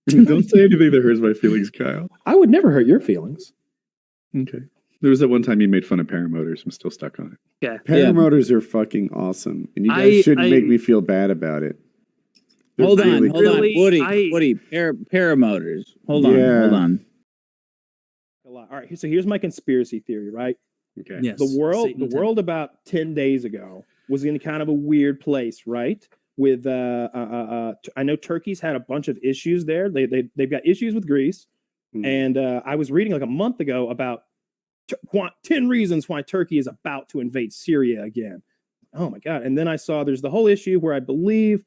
Don't say anything that hurts my feelings, Kyle. I would never hurt your feelings. Okay. There was that one time you made fun of paramotors. I'm still stuck on it. Yeah. Paramotors are fucking awesome, and you guys shouldn't make me feel bad about it. Hold on, really- Woody, paramotors. Hold on. A lot. All right, so here's my conspiracy theory, right? Okay. Yes. The world about 10 days ago was in kind of a weird place, right? With I know Turkey's had a bunch of issues there. They've got issues with Greece. And I was reading like a month ago about 10 reasons why Turkey is about to invade Syria again. Oh my God. And then I saw there's the whole issue where I believe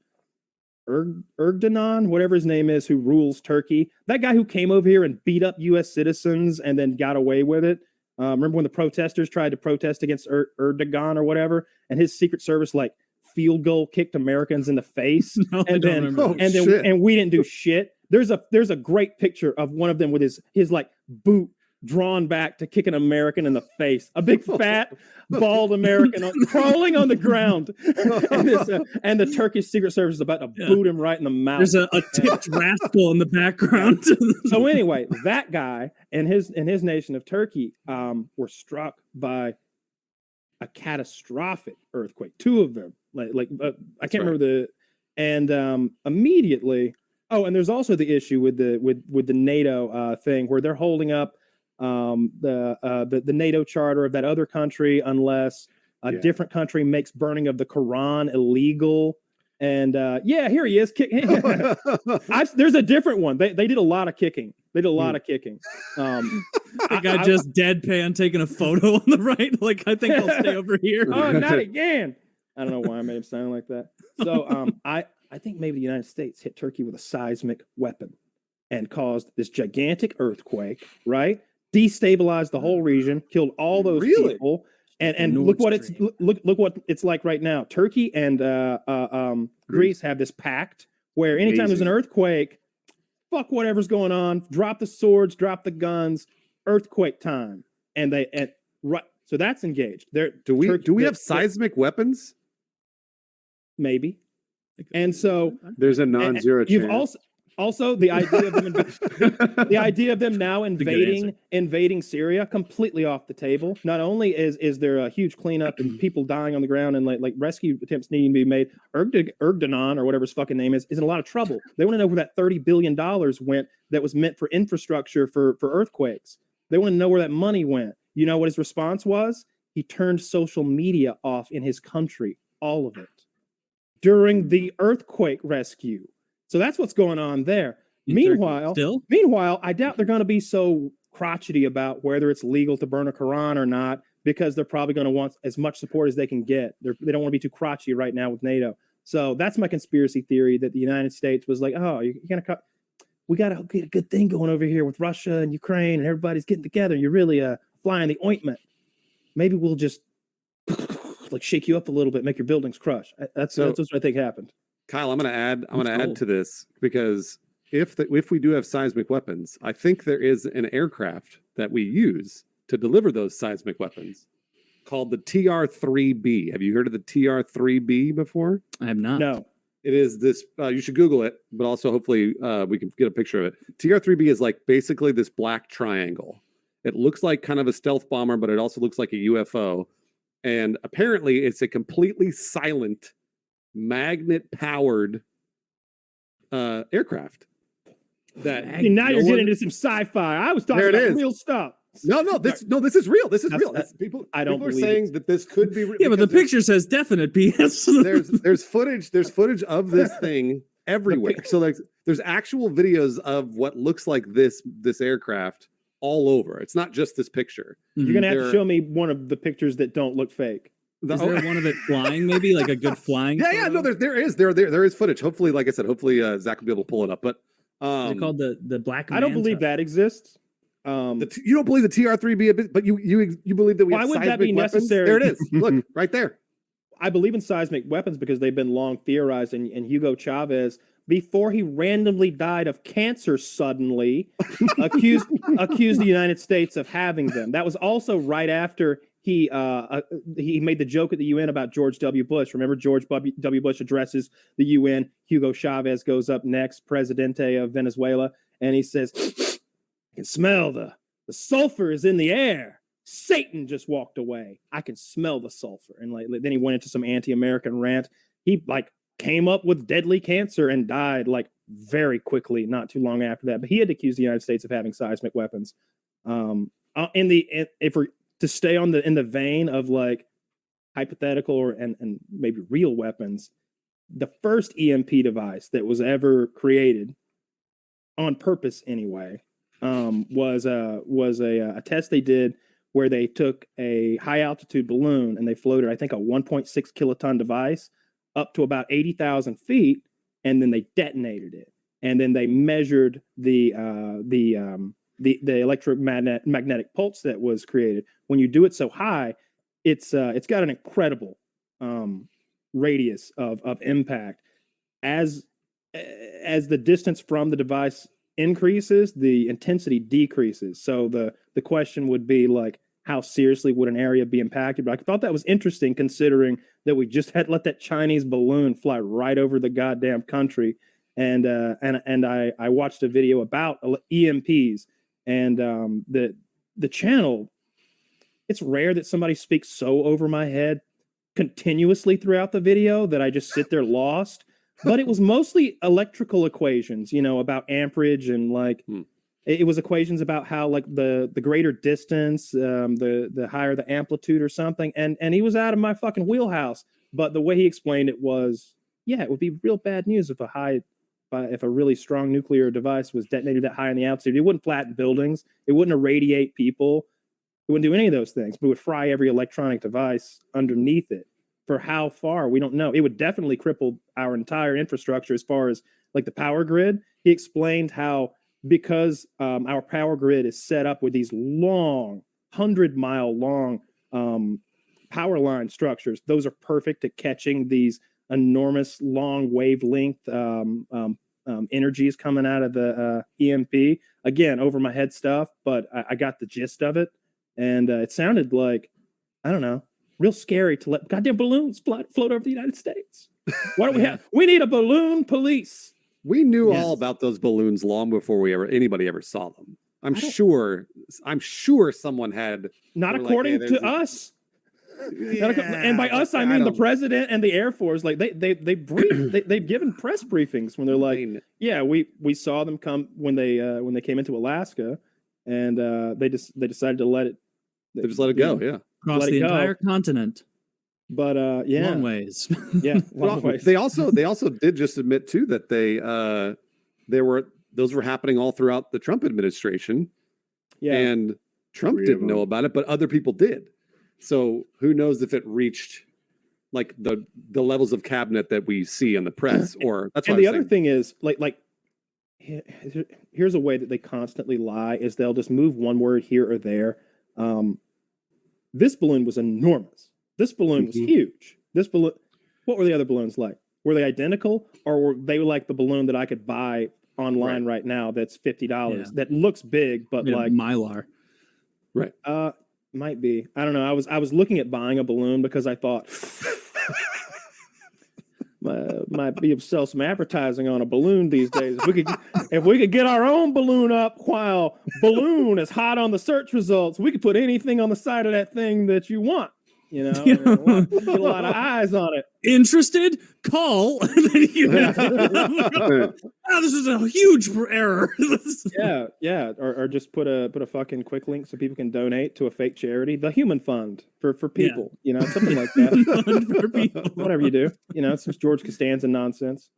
Erdogan, whatever his name is, who rules Turkey, that guy who came over here and beat up U.S. citizens and then got away with it. Remember when the protesters tried to protest against Erdogan or whatever, and his Secret Service like field goal kicked Americans in the face, and we didn't do shit. There's a great picture of one of them with his like boot drawn back to kick an American in the face, a big fat bald American crawling on the ground, and the Turkish Secret Service is about to boot him right in the mouth. There's a tipped rascal in the background. So anyway, that guy and his nation of Turkey were struck by a catastrophic earthquake. Two of them, I can't remember immediately. Oh, and there's also the issue with the NATO thing where they're holding up the NATO charter of that other country unless a different country makes burning of the Quran illegal. And here he is. There's a different one. They did a lot of kicking. They did a lot of kicking. The guy just deadpan taking a photo on the right. Like, I think I'll stay over here. Oh, not again. I don't know why I made him sound like that. So I think maybe the United States hit Turkey with a seismic weapon and caused this gigantic earthquake, right? Destabilized the whole region, killed all those people. And look what it's like right now. Turkey and Greece have this pact where anytime there's an earthquake, fuck whatever's going on, drop the swords, drop the guns, earthquake time. So that's engaged. Do we have seismic weapons? Maybe. And so there's a non-zero chance. You've also the idea of them now invading Syria completely off the table. Not only is there a huge cleanup and people dying on the ground and like rescue attempts needing to be made, Erdogan or whatever his fucking name is in a lot of trouble. They want to know where that $30 billion went that was meant for infrastructure for earthquakes. They want to know where that money went. You know what his response was? He turned social media off in his country, all of it, during the earthquake rescue. So that's what's going on there. Meanwhile, I doubt they're going to be so crotchety about whether it's legal to burn a Quran or not, because they're probably going to want as much support as they can get. They don't want to be too crotchety right now with NATO. So that's my conspiracy theory, that the United States was like, oh, you're going to cut. We got to get a good thing going over here with Russia and Ukraine, and everybody's getting together. You're really flying the ointment. Maybe we'll just like shake you up a little bit, make your buildings crush. That's what I think happened. Kyle, I'm going to add to this, because if we do have seismic weapons, I think there is an aircraft that we use to deliver those seismic weapons called the TR-3B. Have you heard of the TR-3B before? I have not. No. It is this. You should Google it, but also hopefully we can get a picture of it. TR-3B is like basically this black triangle. It looks like kind of a stealth bomber, but it also looks like a UFO. And apparently, it's a completely silent, magnet-powered aircraft. Now you're getting into some sci-fi. I was talking about real stuff. No, this is real. This is real. People are saying that this could be real. Yeah, but the picture says definite PS. there's footage of this thing everywhere. So there's actual videos of what looks like this aircraft all over. It's not just this picture. You're gonna have to show me one of the pictures that don't look fake. Is there one of it flying? Maybe like a good flying. Yeah. No, there is footage. Hopefully, like I said, Zach will be able to pull it up. But is it called the Black Manta? I don't believe that exists. You don't believe the TR-3B, but you believe that we have seismic weapons? Why would that be necessary? There it is. Look, right there. I believe in seismic weapons because they've been long theorized, and Hugo Chavez, before he randomly died of cancer suddenly, accused the United States of having them. That was also right after he made the joke at the UN about George W. Bush. Remember, George W. Bush addresses the UN. Hugo Chavez goes up next, Presidente of Venezuela, and he says, "I can smell the sulfur is in the air. Satan just walked away. I can smell the sulfur." And like then he went into some anti-American rant. He like came up with deadly cancer and died like very quickly, not too long after that. But he had accused the United States of having seismic weapons. If we're to stay on in the vein of like hypothetical and maybe real weapons, the first EMP device that was ever created on purpose anyway was a test they did where they took a high altitude balloon and they floated, I think, a 1.6 kiloton device up to about 80,000 feet, and then they detonated it, and then they measured the electromagnetic pulse that was created. When you do it so high, it's got an incredible radius of impact. As the distance from the device increases, the intensity decreases. So the question would be like, how seriously would an area be impacted? But I thought that was interesting considering that we just had let that Chinese balloon fly right over the goddamn country. And I watched a video about EMPs and the channel. It's rare that somebody speaks so over my head continuously throughout the video that I just sit there lost. But it was mostly electrical equations, about amperage and like it was equations about how like the greater distance, the higher the amplitude or something. And he was out of my fucking wheelhouse. But the way he explained it was, yeah, it would be real bad news if a really strong nuclear device was detonated that high in the altitude. It wouldn't flatten buildings. It wouldn't irradiate people. It wouldn't do any of those things. But it would fry every electronic device underneath it. For how far, we don't know. It would definitely cripple our entire infrastructure as far as like the power grid. He explained how because our power grid is set up with these long, 100-mile long power line structures, those are perfect at catching these enormous long wavelength energies coming out of the EMP. Again, over my head stuff, but I got the gist of it. And it sounded like, I don't know, real scary to let goddamn balloons float over the United States. Why don't we have? We need a balloon police. We knew all about those balloons long before anybody ever saw them. I'm sure someone had. Not according to us. Yeah, and by us, I mean the president and the Air Force. Like they've given press briefings when they're like, yeah, we saw them come when they came into Alaska, and they decided to let it. They just let it go. Yeah. Across the entire continent. But yeah, long ways. Yeah, long ways. They also did just admit too that those were happening all throughout the Trump administration. Yeah, and Trump didn't know about it, but other people did. So who knows if it reached like the levels of cabinet that we see in the press, or that's. And the other thing is like here's a way that they constantly lie: is they'll just move one word here or there. This balloon was enormous. This balloon was huge. This balloon. What were the other balloons like? Were they identical, or were they like the balloon that I could buy online right now? That's $50. That looks big, but like Mylar. Right. Might be. I don't know. I was looking at buying a balloon because I thought might be able to sell some advertising on a balloon these days. If we could get our own balloon up while balloon is hot on the search results, we could put anything on the side of that thing that you want. Get a lot of eyes on it. Interested? Call. And then you have this is a huge error. yeah. Or just put a fucking quick link so people can donate to a fake charity, the Human Fund for people. Something like that. Fund for people. Whatever you do. It's some George Costanza nonsense.